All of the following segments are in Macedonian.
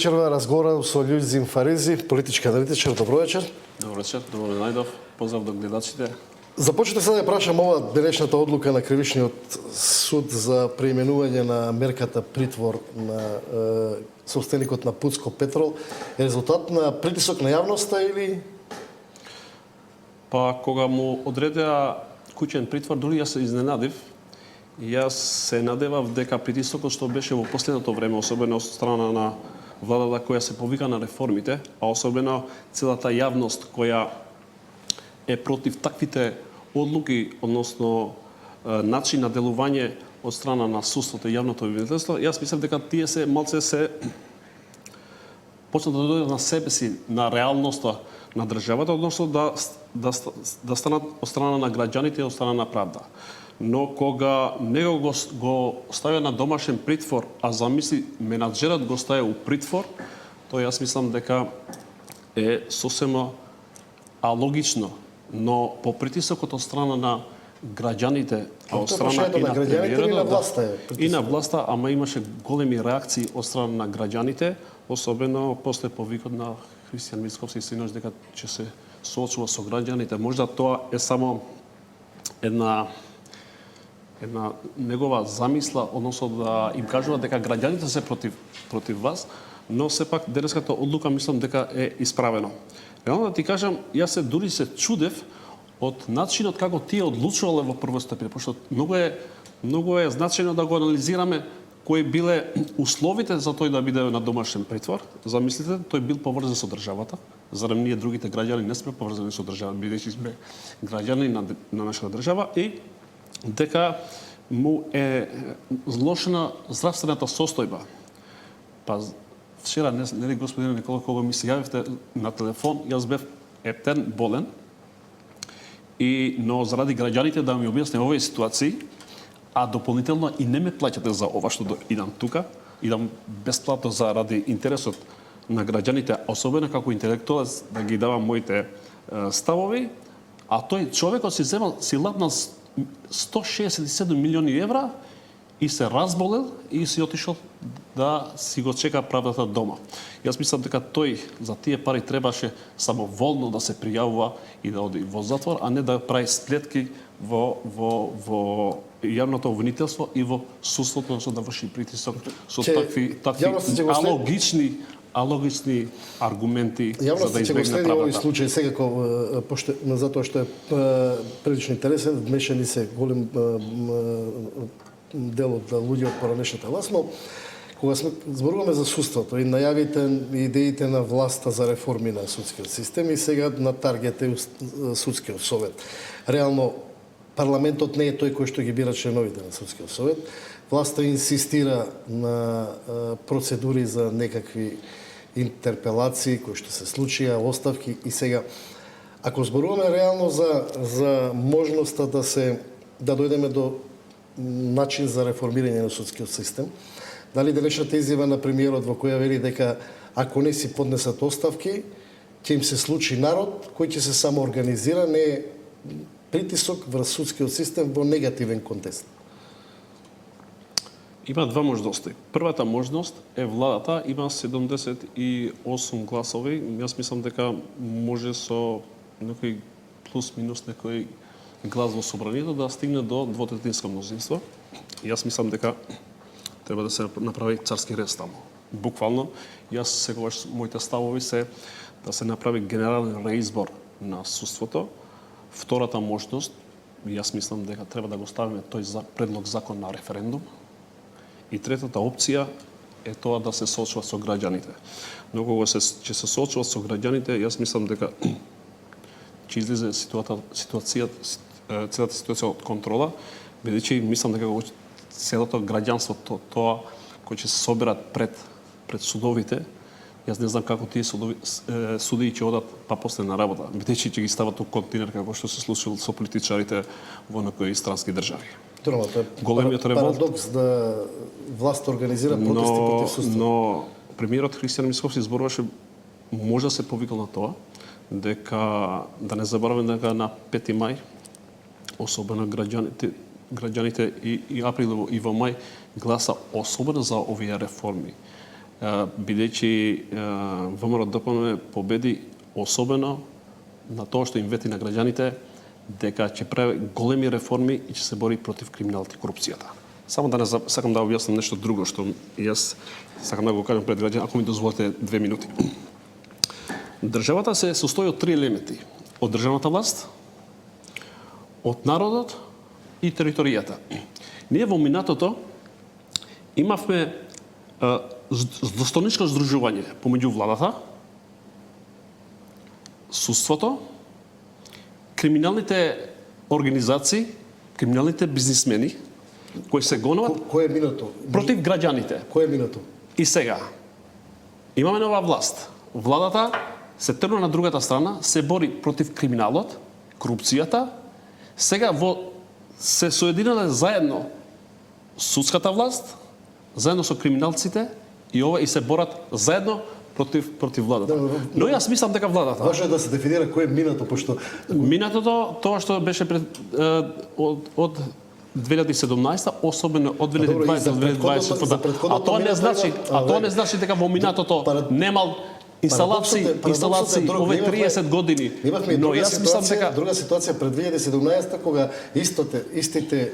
Вечерва разговарам со Љузин Фаризи, политички аналитичар. Добро вечер. Добро вечер, добро најдов. Поздрав до гледачите. Започнете сега да прашам ова денешната одлука на Кривичниот суд за преименување на мерката притвор на собственикот на Пуцко Петрол е резултат на притисок на јавноста или? Па кога му одредеа куќен притвор, дури јас се изненадив. Јас се надевав дека притисокот што беше во последното време, особено од страна на владата која се повика на реформите, а особено целата јавност која е против таквите одлуки, односно начин на делување од страна на судството и јавното обвинителство, јас мислам дека тие се малце се почнат да дојдат на себе си, на реалноста на државата, односно да станат од страна на граѓаните и од страна на правда. Но кога него го ставија на домашен притвор, а замисли менаџерот го ставија у притвор, тоа јас мислам дека е сосема алогично, но по притисокот од страна на граѓаните, а од страна и на премиерот, и на власта, ама имаше големи реакции од страна на граѓаните, особено после повикот на Христијан Мицковски синоќ дека ќе се соочува со граѓаните. Можда тоа е само една негова замисла, односно да им кажува дека граѓаните се против вас, но сепак денеската одлука мислам дека е исправено. Реално да ти кажам, јас се дури се чудев од начинот како тие одлучувале во првостепен, пошто многу е значајно да го анализираме кои биле условите за тој да биде на домашен притвор. Замислите, тој бил поврзан со државата, зарем ние другите граѓани не сме поврзани со државата, бидејќи сме граѓани на нашата држава, и дека му е злошена здравствената состојба. Па вчера, нели господин Никола, кога ми се јавивте на телефон, јас бев ептен болен, но заради граѓаните да ми објасне овие ситуации, а дополнително и не ме плаќате за ова што идам тука, идам бесплатно заради интересот на граѓаните, особено како интелектуалец да ги давам моите ставови, а тој човекот си лапнал 167 милиони евра и се разболел и си отишол да си го чека правдата дома. Јас мислам дека тој за тие пари требаше самоволно да се пријавува и да оди во затвор, а не да прави сплетки во јавното обвинителство и во судството, да врши притисок со такви алогични аргументи за да избегне правдата. Овој случај секако, затоа што е прилично интересен, вмешани се голем дел од луѓе од поранешната власт, но кога зборуваме за судството и најавите и идеите на власта за реформи на судскиот систем и сега на таргет е судскиот совет. Реално парламентот не е тој кој што ги бира членовите на судскиот совет. Власта инсистира на процедури за некакви интерпелации кои што се случија, оставки, и сега ако зборуваме реално за можноста да дојдеме до начин за реформирање на судскиот систем, дали денешната изјава на премиерот во која вели дека ако не си поднесат оставки, ќе им се случи народ кој ќе се самоорганизира, не е притисок врз судскиот систем во негативен контекст? Има два можности. Првата можност е владата има 78 гласови. Јас мислам дека може со некој плюс-минус некој глас во собранието да стигне до двотретинско мнозинство. Јас мислам дека треба да се направи царски рез таму. Буквално, јас секогаш моите ставови се да се направи генерален реизбор на судството. Втората можност, јас мислам дека треба да го ставиме тој предлог закон на референдум. И третата опција е тоа да се соочува со граѓаните. Но кога ќе се соочува со граѓаните, јас мислам дека ќе излезе целата ситуација од контрола, бидејќи мислам дека целото граѓанство, тоа кој ќе се соберат пред судовите, јас не знам како тие судии ќе одат па после на работа, бидејќи ќе ги стават у континер како што се случило со политичарите во некои странски држави. Големиот парадокс да власт организира протести против судството. Но премиерот Христијан Мицковски зборуваше, може да се повикал на тоа, дека да не забораваме дека на 5 мај, особено граѓаните и април и во мај гласа особено за овие реформи. бидејќи ВМРО ДПМН победи особено на тоа што им вети на граѓаните дека ќе прави големи реформи и ќе се бори против криминалот и корупцијата. Само да не сакам да објаснам нешто друго што јас сакам да го кажам пред граѓаните, ако ми дозволите 2 минути. Државата се состои од 3 елементи: од државната власт, од народот и територијата. Ние во минатото имавме злостоничко здружување помеѓу владата, судството, криминалните организации, криминалните бизнисмени кои се гонуват Кој е минато? против граѓаните. Кој е минато? И сега имаме нова власт. Владата се тргна на другата страна, се бори против криминалот, корупцијата. Сега се соединиле заедно судската власт, заедно со криминалците и се борат заедно против владата. Но јас мислам дека владата. Важно е да се дефинира кој е минато, пошто Минатото, тоа што беше од 2017, особено од 2020 до 2020. А тоа не значи дека во минатото немал инсталации овие 30 години. Имавме Но јас мислам дека друга ситуација пред 2017 кога истите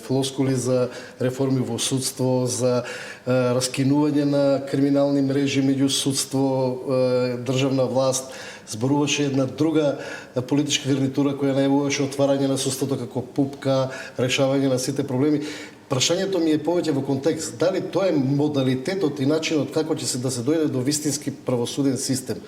флоскули за реформи во судство, за раскинување на криминални мрежи меѓу судство, државна власт, зборуваше една друга политичка гарнитура која најавуваше отварање на судството како пупка, решавање на сите проблеми. Прашањето ми е повеќе во контекст дали тоа е модалитетот и начинот како ќе да се дојде до вистински правосуден систем.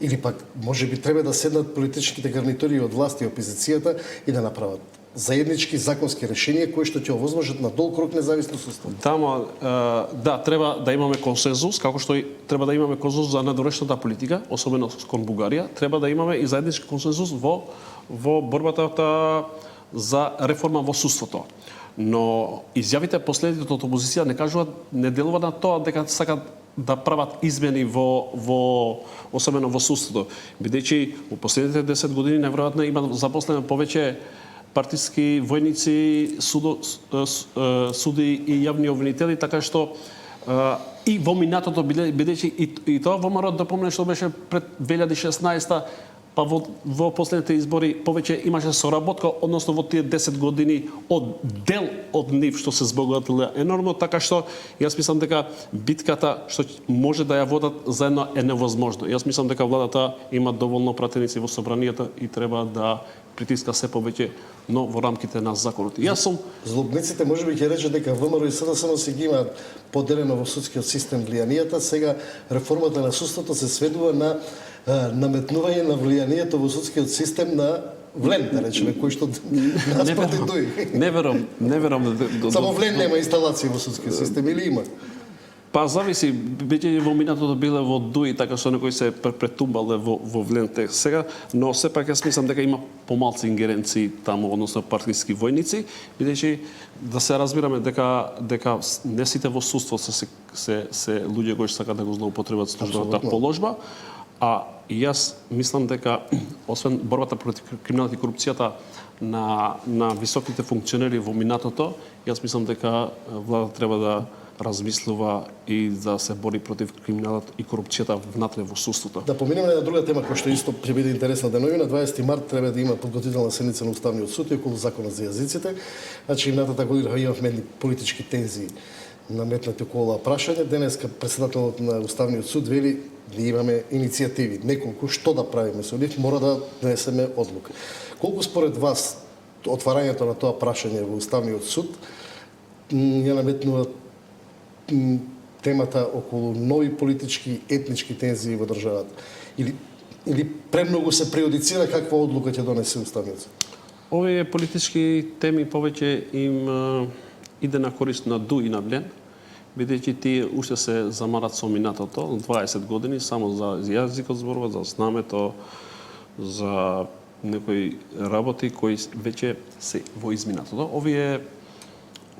Или пак можеби треба да седнат политичките гарнитури од власт и опозицијата и да направат заеднички законски решенија кои што ќе овозможат на долг рок независно судство. Да, треба да имаме консензус, како што и треба да имаме консензус за надворешната политика, особено кон Бугарија, треба да имаме и заеднички консензус во борбата за реформа во судството. Но изјавите последните од опозиција не кажуваат, не делуваат на тоа дека сакат да прават измени особено во судството, бидејќи во последните 10 години неверојатно има запослено повеќе партиски војници, суди и јавни обвинители, така што и во минатото бидејќи и тоа ВМРО ДПМН што беше пред 2016 па во последните избори повеќе имаше соработка, односно во тие 10 години од дел од нив што се збогатиле енормно, така што јас мислам дека битката што може да ја водат заедно е невозможно. Јас мислам дека владата има доволно пратеници во собранието и треба да притиска се повеќе, но во рамките на законот. Јас сум Злобниците можеби ќе речат дека ВМРО и СДСМ си ги имаат поделено во судскиот систем влијанијата, сега реформата на судството се сведува на наметнување на влијанието во судскиот систем на Влен, да речеме, кој што нас претендуи. Не верам. Само Влен нема инсталации во судскиот систем или има? Па зависи, биќе во минатото биле во ДУИ, така што некои се претумбале во Вленте сега, но сепак јас мислам дека има помалци ингеренции таму, односно партиски војници, бидејќи да се разбираме дека не сите во судство се луѓе кои сакаат да го злоупотребат службената положба, а јас мислам дека освен борбата против криминалот и корупцијата на високите функционери во минатото, јас мислам дека владата треба да размислува и да се бори против криминалот и корупцијата внатре во судството. Да поминеме на друга тема која што исто ќе биде интересна денови. На 20 март треба да има подготвителна седница на Уставниот суд и околу законот за јазиците. Значи минатата година имавме политички тензии наметнати околу прашање. Денеска председателот на Уставниот суд вели да имаме иницијативи, неколку што да правиме со нив, мора да донесеме одлука. Колку според вас отварањето на тоа прашање во Уставниот суд ја наметнува темата околу нови политички етнички тензии во државата? Или премногу се преюдицира каква одлука ќе донесе Уставниот суд? Овие политички теми повеќе им иде на корист на ДУ и на Влен, бидејќи тие уште се замарат со минатото, 20 години, само за јазикот зборува, за знамето, за некои работи кои веќе се во изминатото. Овие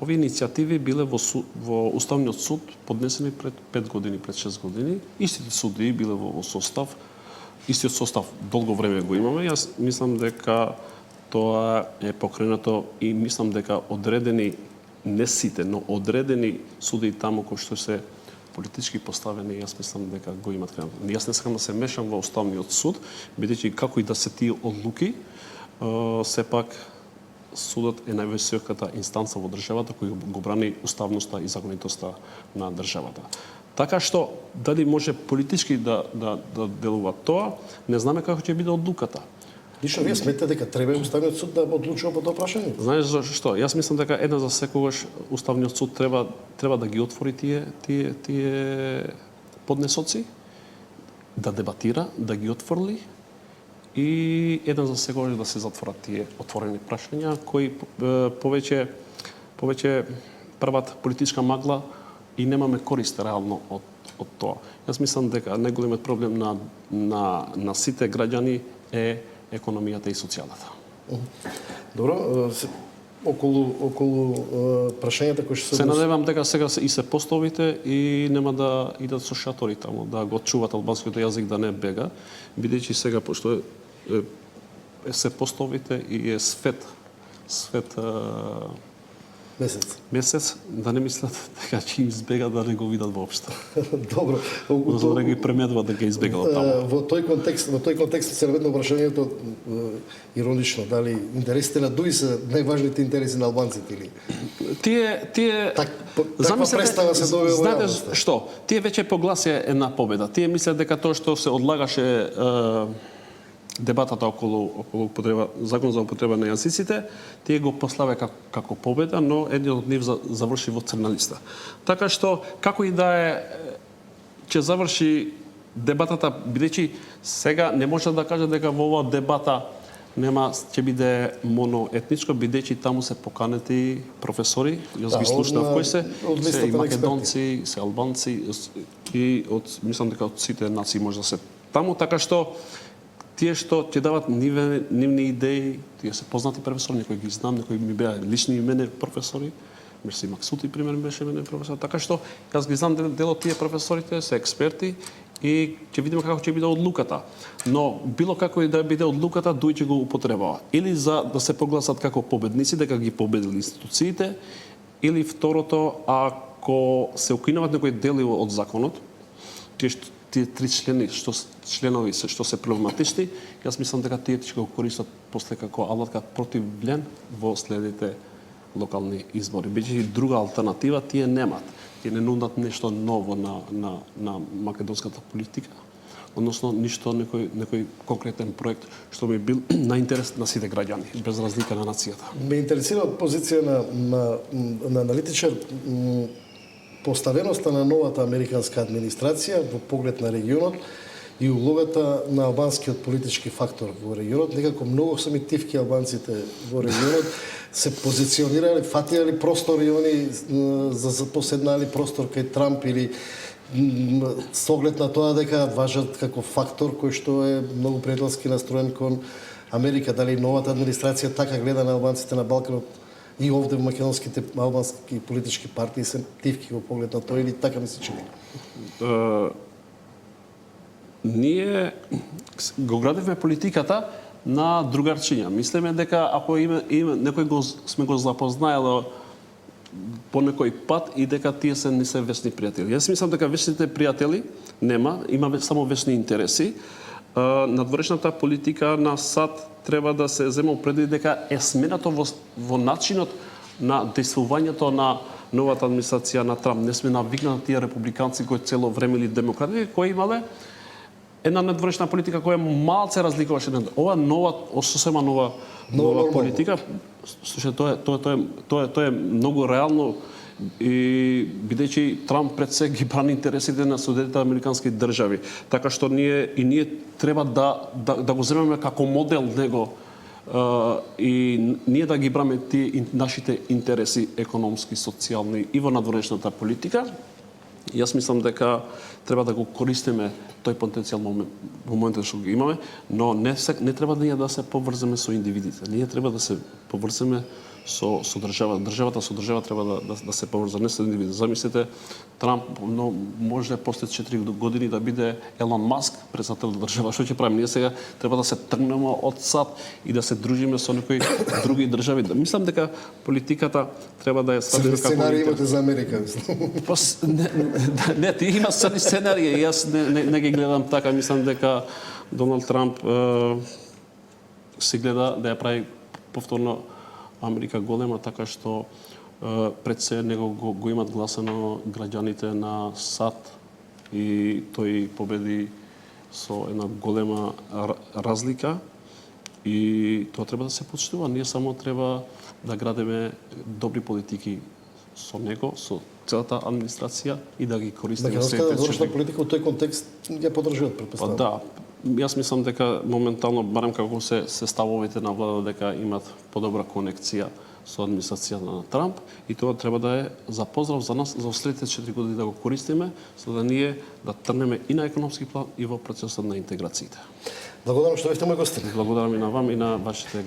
иницијативи биле во Уставниот суд поднесени пред 5 години, пред 6 години. Истите судии биле во состав, истиот состав долго време го имаме. Јас мислам дека тоа е покренато и мислам дека одредени, не сите, но одредени судии таму кои што се политички поставени, јас мислам дека го имат крај. Јас не сакам да се мешам во Уставниот суд, бидејќи како и да се тие одлуки, сепак судот е највисоката инстанца во државата која го брани уставноста и законитоста на државата. Така што дали може политички да делува тоа, не знаме како ќе биде одлуката. Лично вие сметате дека треба Уставниот суд да одлучува по тоа прашање? Знаеш зашто? Јас мислам дека една за секогаш Уставниот суд треба да ги отвори тие поднесоци, да дебатира, да ги отворли и една за секогаш да се затворат тие отворени прашања кои повеќе прават политичка магла и немаме корист реално од тоа. Јас мислам дека најголемиот проблем на сите граѓани е економијата и социјалната. Добро, околу прашањата кои што се надевам дека сега и се постовите и нема да идат со шатори таму, да го чуват албанскиот јазик да не бега, бидејќи сега пошто се постовите и е свет месец, да не мислат дека ќе избегат да не го видат воопшто. Добро. Да ги премедуват дека избегала таму. Во тој контекст се наведно прашањето иронично, дали интересите на ДУИ се најважните интереси на албанците или? Тие таква представа се добива во знаете јавноста. што? Тие веќе погласија една победа. Тие мислат дека тоа што се одлагаше дебатата околу закон за употреба на јазиците, тие го поставя како победа, но едниот од нив заврши во црна листа. Така што како и да е ќе заврши дебатата, бидејќи сега не може да каже дека во оваа дебата ќе биде моноетничко, бидејќи таму се поканети професори, јас ги слушнав кои се и македонци, се албанци и мислам дека од сите нации може да се таму, така што тие што ќе дават нивни идеи, тие се познати професори, некои ги знам, некои ми беа лични мене професори, Мерси Максути пример беше мене професор, така што јас ги знам дел од тие професорите, се експерти и ќе видиме како ќе биде одлуката. Но било како и да биде одлуката, ДУИ ќе го употребава. Или за да се прогласат како победници, дека ги победили институциите, или второто, ако се укинуват некои дели од законот, тие три членови што се проблематични, јас мислам дека тие ќе го користат после како алатка против влен во следите локални избори. Бидејќи друга алтернатива тие немат. Тие не нудат нешто ново на македонската политика, односно ништо некој конкретен проект што би бил на интерес на сите граѓани, без разлика на нацијата. Ме интересира позиција на аналитичар поставеноста на новата американска администрација во поглед на регионот и улогата на албанскиот политички фактор во регионот. Некако многу самитивки албанците во регионот се позиционирали, фатирали простор и они поседнали простор кај Трамп или с оглед на тоа дека важат како фактор кој што е многу пријателски настроен кон Америка. Дали новата администрација така гледа на албанците на Балканот и овде во македонските албански политички партии се тивки во поглед на тоа или така ми се чини? Ние го градивме политиката на другарчиња. Мислиме дека ако некој сме го запознаело по некој пат и дека тие не се вечни пријатели. Јас мислам дека вечните пријатели нема, има само вечни интереси. Надворешната политика на САД треба да се зема предвид дека е сменато во начинот на действувањето на новата администрација на Трамп. Не сме навикнати тие републиканци кои цело време или демократи кои имале една надворешна политика која малце разликуваше. Ова сосема нова политика, тоа е многу реално и бидејќи Трамп пред се ги брани интересите на Соединетите американски држави. Така што ние треба да го земеме како модел него и ние да ги браме тие нашите интереси економски, социјални и во надворешната политика. Јас мислам дека треба да го користиме тој потенцијал во моментот што го имаме, но не треба да се поврземе со индивидите. Ние треба да се поврземе со држава. Државата со држава треба да се поврза, не со индивиди. Замислете, Трамп но може после 4 години да биде Елон Маск, председател на држава. Што ќе правиме? Ние сега треба да се тргнеме од САД и да се дружиме со некои други држави. Мислам дека политиката треба да е Црни сценарии имате за Америка, мислам. Не, ти има црни сценарии, јас не ги гледам така, мислам дека Доналд Трамп се гледа да ја прави повторно Америка голема, така што пред се него го имат гласано граѓаните на САД и тој победи со една голема разлика и тоа треба да се почитува. Ние само треба да градиме добри политики со него, со целата администрација и да ги користиме Македонската дорожна политика во тој контекст ја поддржуват, претпоставам. Да, јас мислам дека моментално, барем како се ставовите на влада, дека имат подобра конекција со администрацијата на Трамп и тоа треба да е за поздрав за нас за следните 4 години да го користиме, за да ние да трнеме и на економски план и во процесот на интеграциите. Благодарам што бевте мој гостин. Благодарам и на вам и на вашите